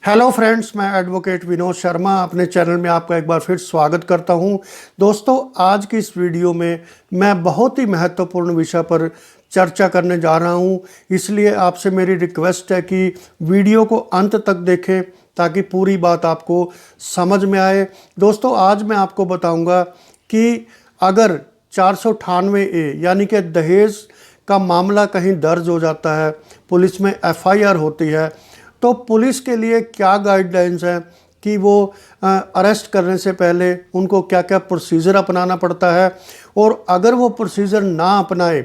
Hello friends, मैं advocate Vinod Sharma अपने channel में आपका एक बार फिर स्वागत करता हूं। दोस्तों, आज की इस वीडियो में मैं बहुत ही महत्वपूर्ण विषय पर चर्चा करने जा रहा हूं, इसलिए आपसे मेरी रिक्वेस्ट है कि वीडियो को अंत तक देखें ताकि पूरी बात आपको समझ में आए। दोस्तों, आज मैं आपको बताऊंगा कि अगर 498A यानी कि दहेज का मामला कहीं दर्ज हो जाता है, पुलिस में एफआईआर होती है, तो पुलिस के लिए क्या गाइडलाइंस हैं कि वो अरेस्ट करने से पहले उनको क्या क्या प्रोसीजर अपनाना पड़ता है, और अगर वो प्रोसीजर ना अपनाए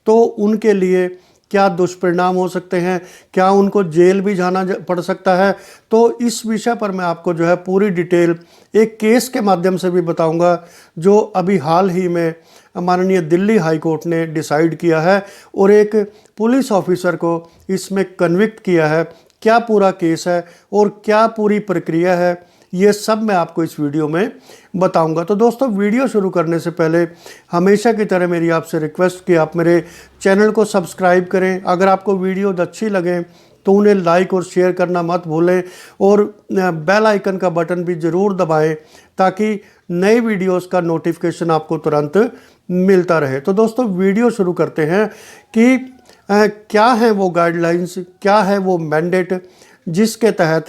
तो उनके लिए क्या दुष्परिणाम हो सकते हैं, क्या उनको जेल भी जाना पड़ सकता है। तो इस विषय पर मैं आपको जो है पूरी डिटेल एक केस के माध्यम से भी बताऊंगा, जो अभी हाल ही में माननीय दिल्ली हाई कोर्ट ने डिसाइड किया है और एक पुलिस ऑफिसर को इसमें कन्विक्ट किया है। क्या पूरा केस है और क्या पूरी प्रक्रिया है, ये सब मैं आपको इस वीडियो में बताऊंगा। तो दोस्तों, वीडियो शुरू करने से पहले हमेशा की तरह मेरी आपसे रिक्वेस्ट कि आप मेरे चैनल को सब्सक्राइब करें। अगर आपको वीडियो अच्छी लगे तो उन्हें लाइक और शेयर करना मत भूलें, और बेल आइकन का बटन भी ज़रूर दबाएं ताकि नए वीडियोस का नोटिफिकेशन आपको तुरंत मिलता रहे। तो दोस्तों, वीडियो शुरू करते हैं कि क्या है वो गाइडलाइंस, क्या है वो मैंडेट जिसके तहत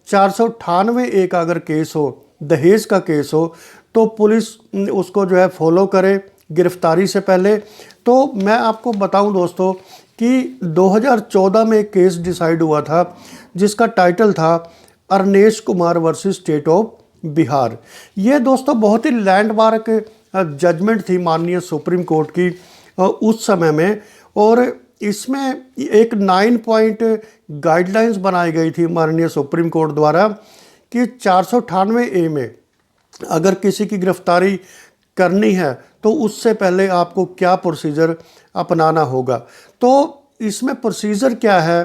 498A का अगर केस हो, दहेज का केस हो, तो पुलिस उसको जो है फॉलो करे गिरफ्तारी से पहले। तो मैं आपको बताऊं दोस्तों कि 2014 में एक केस डिसाइड हुआ था जिसका टाइटल था Arnesh Kumar versus state of Bihar. ये दोस्तों बहुत ही लैंडमार्क जजमेंट थी माननीय सुप्रीम कोर्ट की उस समय में, और इसमें एक 9 पॉइंट गाइडलाइंस बनाई गई थी माननीय सुप्रीम कोर्ट द्वारा कि 498A में अगर किसी की गिरफ्तारी करनी है तो उससे पहले आपको क्या प्रोसीजर अपनाना होगा। तो इसमें प्रोसीजर क्या है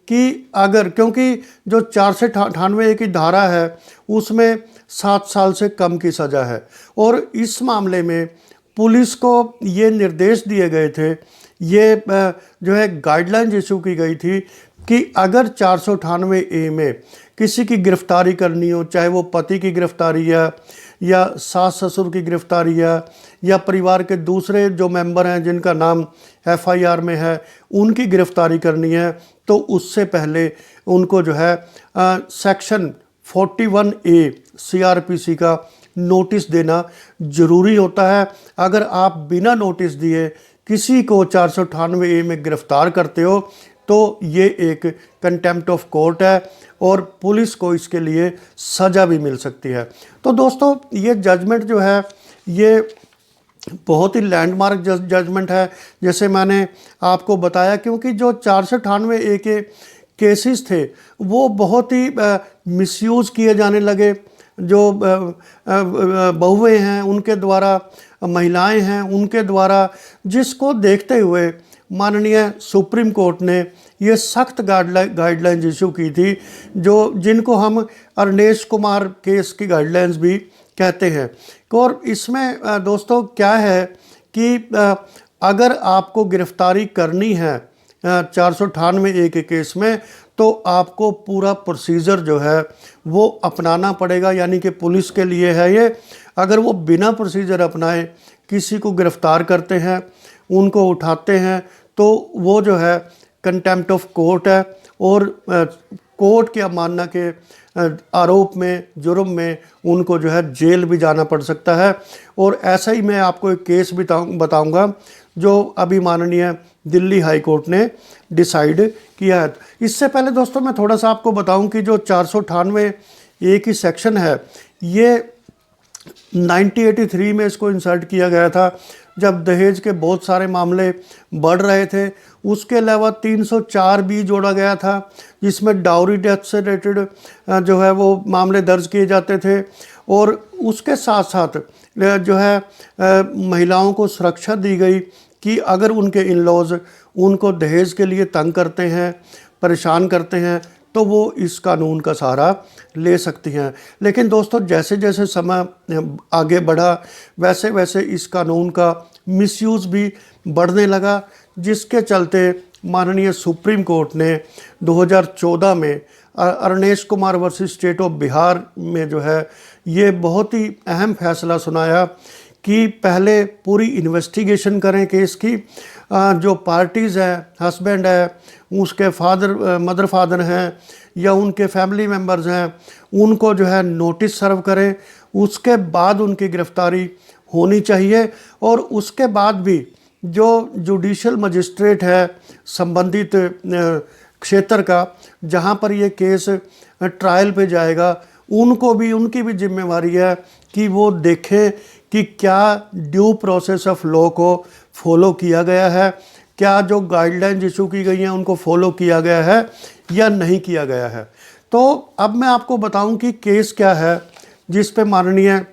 कि अगर, क्योंकि जो 498A की धारा है उसमें 7 साल से कम की सज़ा है, और इस मामले में पुलिस को ये निर्देश दिए गए थे, ये जो है गाइडलाइंस इशू की गई थी कि अगर 498A में किसी की गिरफ्तारी करनी हो, चाहे वो पति की गिरफ्तारी है या सास ससुर की गिरफ्तारी है या परिवार के दूसरे जो मेंबर हैं जिनका नाम एफआईआर में है उनकी गिरफ्तारी करनी है, तो उससे पहले उनको जो है सेक्शन 41A सीआरपीसी का नोटिस देना ज़रूरी होता है। अगर आप बिना नोटिस दिए किसी को 498A में गिरफ्तार करते हो तो ये एक कंटेम्प्ट ऑफ कोर्ट है और पुलिस को इसके लिए सज़ा भी मिल सकती है। तो दोस्तों, ये जजमेंट जो है ये बहुत ही लैंडमार्क जजमेंट है, जैसे मैंने आपको बताया, क्योंकि जो 498A के केसेस थे वो बहुत ही मिसयूज़ किए जाने लगे। जो बहुएं हैं उनके द्वारा, महिलाएं हैं उनके द्वारा, जिसको देखते हुए माननीय सुप्रीम कोर्ट ने ये सख्त गाइडलाइंस इशू की थी, जिनको हम अरनेश कुमार केस की गाइडलाइंस भी कहते हैं। और इसमें दोस्तों क्या है कि अगर आपको गिरफ्तारी करनी है 498A के केस में, तो आपको पूरा प्रोसीजर जो है वो अपनाना पड़ेगा, यानी कि पुलिस के लिए है ये। अगर वो बिना प्रोसीजर अपनाए किसी को गिरफ्तार करते हैं, उनको उठाते हैं, तो वो जो है कंटेम्प्ट ऑफ कोर्ट है, और कोर्ट के अवमानना के आरोप में, जुर्म में उनको जो है जेल भी जाना पड़ सकता है। और ऐसा ही मैं आपको एक केस बताऊंगा जो अभी माननीय दिल्ली हाई कोर्ट ने डिसाइड किया है। इससे पहले दोस्तों मैं थोड़ा सा आपको बताऊं कि जो 498A की सेक्शन है ये 1983 में इसको इंसर्ट किया गया था, जब दहेज के बहुत सारे मामले बढ़ रहे थे। उसके अलावा 304B जोड़ा गया था जिसमें डाउरी डेथ से रिलेटेड जो है वो मामले दर्ज किए जाते थे, और उसके साथ साथ जो है महिलाओं को सुरक्षा दी गई कि अगर उनके इन लॉज उनको दहेज के लिए तंग करते हैं, परेशान करते हैं, तो वो इस कानून का सहारा ले सकती हैं। लेकिन दोस्तों, जैसे जैसे समय आगे बढ़ा वैसे वैसे इस कानून का मिसयूज़ भी बढ़ने लगा, जिसके चलते माननीय सुप्रीम कोर्ट ने 2014 में Arnesh Kumar versus state of Bihar में जो है ये बहुत ही अहम फैसला सुनाया कि पहले पूरी इन्वेस्टिगेशन करें केस की। जो पार्टीज़ हैं, हस्बैंड है, उसके मदर फादर हैं या उनके फैमिली मेम्बर्स हैं, उनको जो है नोटिस सर्व करें। उसके बाद उनकी गिरफ्तारी होनी चाहिए और उसके बाद भी जो जुडिशल मजिस्ट्रेट है संबंधित क्षेत्र का, जहां पर ये केस ट्रायल पे जाएगा, उनकी भी जिम्मेवारी है कि वो देखें कि क्या ड्यू प्रोसेस ऑफ लॉ को फॉलो किया गया है, क्या जो गाइडलाइंस इशू की गई हैं उनको फॉलो किया गया है या नहीं किया गया है। तो अब मैं आपको बताऊं कि केस क्या है जिस पे माननीय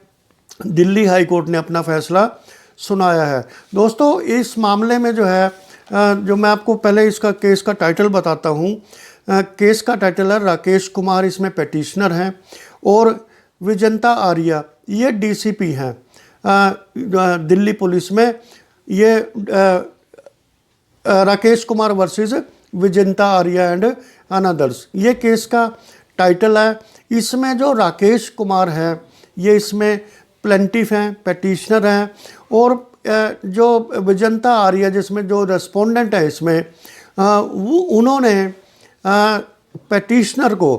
दिल्ली हाई कोर्ट ने अपना फैसला सुनाया है। दोस्तों, इस मामले में जो है जो मैं आपको पहले इसका केस का टाइटल बताता हूँ। केस का टाइटल है राकेश कुमार, इसमें पेटिशनर हैं, और विजंता आर्या ये डीसीपी हैं दिल्ली पुलिस में। ये Rakesh Kumar versus Vijanta Arya and anothers, ये केस का टाइटल है। इसमें जो राकेश कुमार है ये इसमें प्लेंटिफ हैं, पेटिशनर हैं, और जो विजंता आर्या जिसमें जो रेस्पोंडेंट है इसमें उन्होंने पेटिशनर को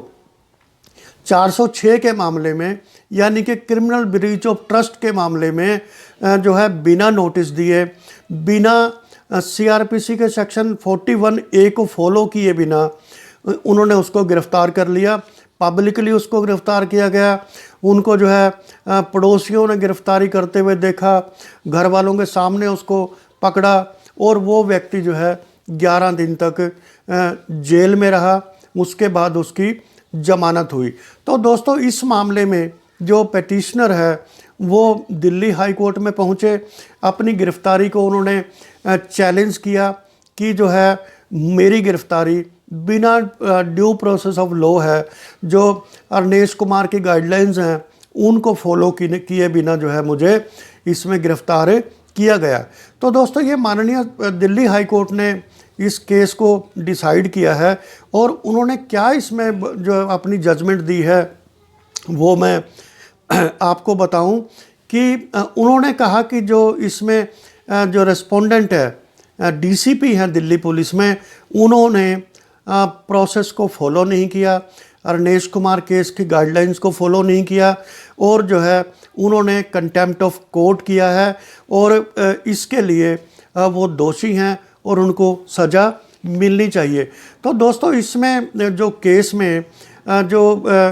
406 के मामले में, यानी कि क्रिमिनल ब्रीच ऑफ ट्रस्ट के मामले में जो है बिना नोटिस दिए, बिना सीआरपीसी के सेक्शन 41A को फॉलो किए बिना उन्होंने उसको गिरफ़्तार कर लिया। पब्लिकली उसको गिरफ़्तार किया गया। उनको जो है पड़ोसियों ने गिरफ़्तारी करते हुए देखा, घर वालों के सामने उसको पकड़ा, और वो व्यक्ति जो है 11 दिन तक जेल में रहा। उसके बाद उसकी जमानत हुई। तो दोस्तों, इस मामले में जो पेटिशनर है वो दिल्ली हाई कोर्ट में पहुँचे। अपनी गिरफ़्तारी को उन्होंने चैलेंज किया कि जो है मेरी गिरफ़्तारी बिना ड्यू प्रोसेस ऑफ लॉ है, जो अरनेश कुमार की गाइडलाइंस हैं उनको फॉलो किए बिना जो है मुझे इसमें गिरफ़्तार किया गया। तो दोस्तों, ये माननीय दिल्ली हाई कोर्ट ने इस केस को डिसाइड किया है, और उन्होंने क्या इसमें जो अपनी जजमेंट दी है वो मैं आपको बताऊं कि उन्होंने कहा कि जो इसमें जो रेस्पोंडेंट है डीसीपी हैं दिल्ली पुलिस में, उन्होंने प्रोसेस को फॉलो नहीं किया, अरनेश कुमार केस की गाइडलाइंस को फॉलो नहीं किया, और जो है उन्होंने कंटेम्प्ट ऑफ कोर्ट किया है, और इसके लिए वो दोषी हैं और उनको सज़ा मिलनी चाहिए। तो दोस्तों, इसमें जो केस में जो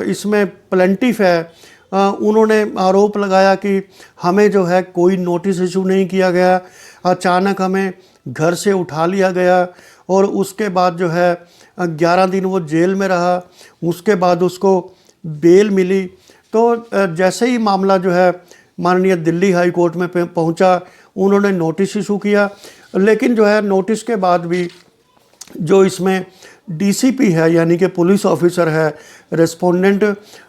इसमें प्लेंटिफ है, उन्होंने आरोप लगाया कि हमें जो है कोई नोटिस इशू नहीं किया गया, अचानक हमें घर से उठा लिया गया, और उसके बाद जो है 11 दिन वो जेल में रहा। उसके बाद उसको बेल मिली। तो जैसे ही मामला जो है माननीय दिल्ली हाई कोर्ट में पहुंचा, उन्होंने नोटिस इशू किया, लेकिन जो है नोटिस के बाद भी जो इसमें डीसीपी है, यानी कि पुलिस ऑफिसर है रेस्पोंडेंट,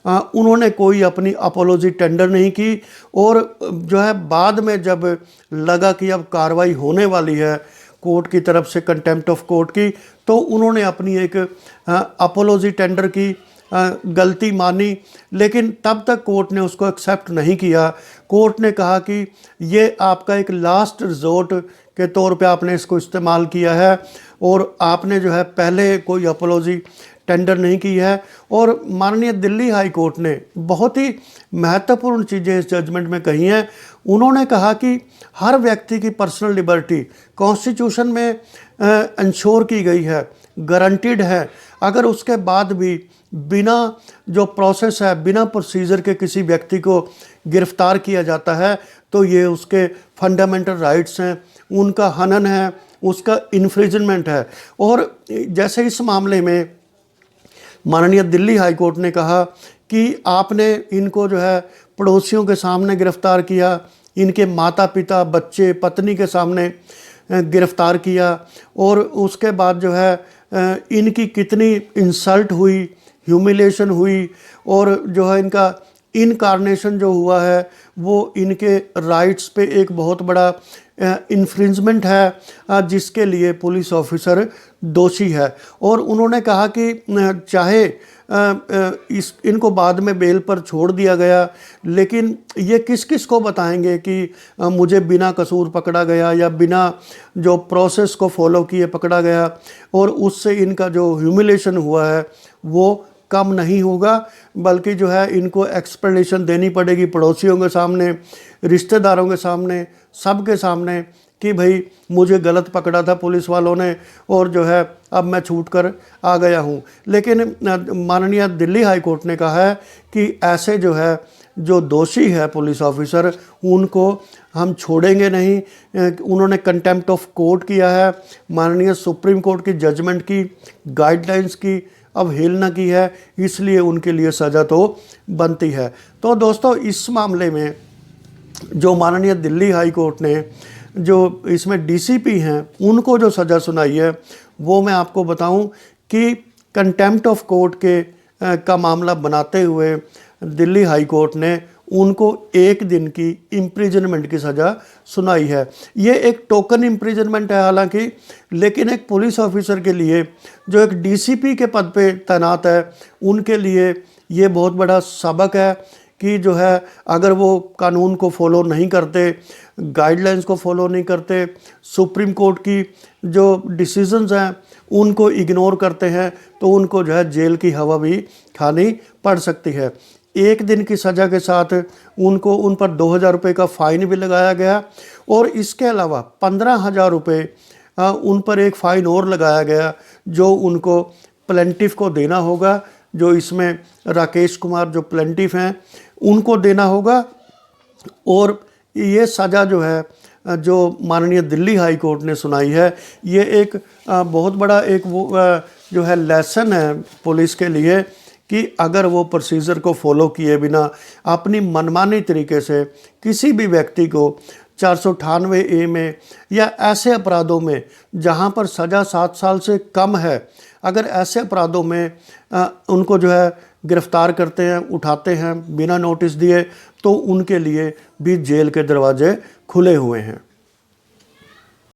उन्होंने कोई अपनी अपोलॉजी टेंडर नहीं की, और जो है बाद में जब लगा कि अब कार्रवाई होने वाली है कोर्ट की तरफ से कंटेम्प्ट ऑफ कोर्ट की, तो उन्होंने अपनी एक अपोलॉजी टेंडर की, गलती मानी, लेकिन तब तक कोर्ट ने उसको एक्सेप्ट नहीं किया। कोर्ट ने कहा कि ये आपका एक लास्ट रिजोर्ट के तौर पे आपने इसको इस्तेमाल किया है, और आपने जो है पहले कोई अपोलॉजी टेंडर नहीं की है। और माननीय दिल्ली हाई कोर्ट ने बहुत ही महत्वपूर्ण चीज़ें इस जजमेंट में कही हैं। उन्होंने कहा कि हर व्यक्ति की पर्सनल लिबर्टी कॉन्स्टिट्यूशन में इंश्योर की गई है, गारंटीड है। अगर उसके बाद भी बिना जो प्रोसेस है, बिना प्रोसीजर के किसी व्यक्ति को गिरफ्तार किया जाता है, तो ये उसके फंडामेंटल राइट्स हैं, उनका हनन है, उसका इन्फ्रिजमेंट है। और जैसे इस मामले में माननीय दिल्ली हाई कोर्ट ने कहा कि आपने इनको जो है पड़ोसियों के सामने गिरफ्तार किया, इनके माता पिता, बच्चे, पत्नी के सामने गिरफ्तार किया, और उसके बाद जो है इनकी कितनी इंसल्ट हुई, ह्यूमिलेशन हुई, और जो है इनका इनकार्नेशन जो हुआ है वो इनके राइट्स पे एक बहुत बड़ा इन्फ्रिंजमेंट है जिसके लिए पुलिस ऑफिसर दोषी है। और उन्होंने कहा कि चाहे इनको बाद में बेल पर छोड़ दिया गया, लेकिन ये किस किस को बताएंगे कि मुझे बिना कसूर पकड़ा गया या बिना जो प्रोसेस को फॉलो किए पकड़ा गया, और उससे इनका जो ह्यूमिलेशन हुआ है वो कम नहीं होगा, बल्कि जो है इनको एक्सप्लेनेशन देनी पड़ेगी पड़ोसियों के सामने, रिश्तेदारों के सामने, सबके सामने कि भाई मुझे गलत पकड़ा था पुलिस वालों ने और जो है अब मैं छूट कर आ गया हूँ। लेकिन माननीय दिल्ली हाई कोर्ट ने कहा है कि ऐसे जो है जो दोषी है पुलिस ऑफिसर उनको हम छोड़ेंगे नहीं। उन्होंने कंटेम्प्ट ऑफ कोर्ट किया है, माननीय सुप्रीम कोर्ट की जजमेंट की, गाइडलाइंस की अवहेलना की है, इसलिए उनके लिए सज़ा तो बनती है। तो दोस्तों इस मामले में जो माननीय दिल्ली हाई कोर्ट ने जो इसमें डीसीपी हैं उनको जो सज़ा सुनाई है वो मैं आपको बताऊं कि कंटेम्प्ट ऑफ कोर्ट के का मामला बनाते हुए दिल्ली हाई कोर्ट ने उनको 1 दिन की इम्प्रिजनमेंट की सज़ा सुनाई है। ये एक टोकन इम्प्रिजनमेंट है हालांकि, लेकिन एक पुलिस ऑफिसर के लिए जो एक डीसीपी के पद पे तैनात है उनके लिए ये बहुत बड़ा सबक है कि जो है अगर वो कानून को फॉलो नहीं करते, गाइडलाइंस को फॉलो नहीं करते, सुप्रीम कोर्ट की जो डिसीजंस हैं उनको इग्नोर करते हैं, तो उनको जो है जेल की हवा भी खानी पड़ सकती है। 1 दिन की सज़ा के साथ उनको उन पर 2,000 रुपये का फ़ाइन भी लगाया गया, और इसके अलावा 15,000 रुपये उन पर एक फ़ाइन और लगाया गया जो उनको प्लेंटिफ को देना होगा। जो इसमें राकेश कुमार जो प्लेंटिफ हैं उनको देना होगा। और ये सज़ा जो है जो माननीय दिल्ली हाई कोर्ट ने सुनाई है ये एक बहुत बड़ा एक वो जो है लेसन है पुलिस के लिए कि अगर वो प्रोसीजर को फॉलो किए बिना अपनी मनमानी तरीके से किसी भी व्यक्ति को 498A में या ऐसे अपराधों में जहां पर सज़ा 7 साल से कम है, अगर ऐसे अपराधों में उनको जो है गिरफ्तार करते हैं, उठाते हैं बिना नोटिस दिए, तो उनके लिए भी जेल के दरवाजे खुले हुए हैं।